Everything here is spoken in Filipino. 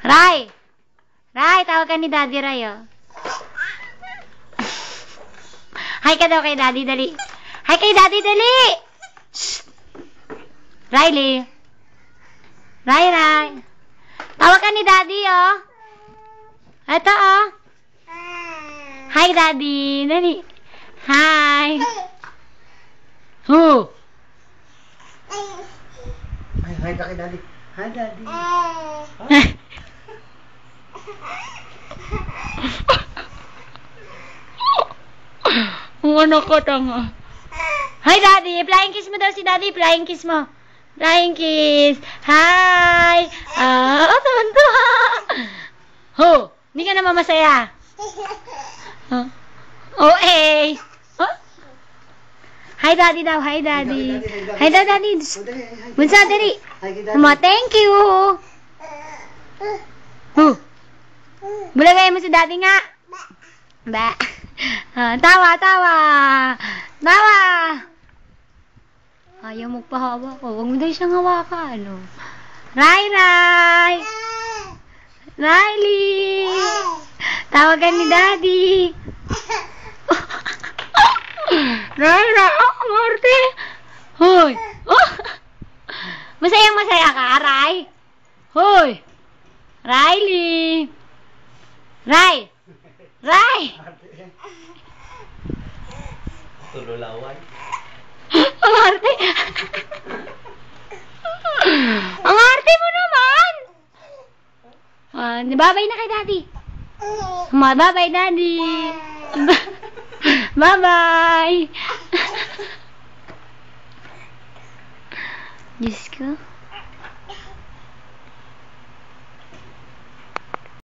Ray! Ray, tawag ka ni Daddy Ray, oh. Hi ka daw kay Daddy, dali. Hi kay Daddy, dali! Shh! Riley. Ray. Tawag ka ni Daddy, oh. Ito, oh. Hi, Daddy. Dali. Hi. Who? Hi ka kay Daddy. Hi, Daddy. Ang anak ko tanga. Hi, Daddy. Flying kiss mo daw si Daddy. Flying kiss mo. Flying kiss. Hi. Tuwan-tuwa. Ho, hindi ka naman masaya. Huh? Oh, eh. Huh? Hi, Daddy daw. Hi, Daddy. Hi, Daddy. Bunsa, Daddy. Mama, thank you. Huh? Bulagay mo si Daddy nga. Ba. Tawa. Ayaw magpahawak ko. Huwag mo daw siyang hawakan. Ano? Ray. Riley. Tawagan ni Daddy. Ray. Marte. Hoy. Masaya ka, Ray. Hoy. Riley. Ray. Tululawan. Ang arte. Ang arte mo naman. Babay na kay Daddy. Babay, Daddy. Bye-bye. Diyos ko.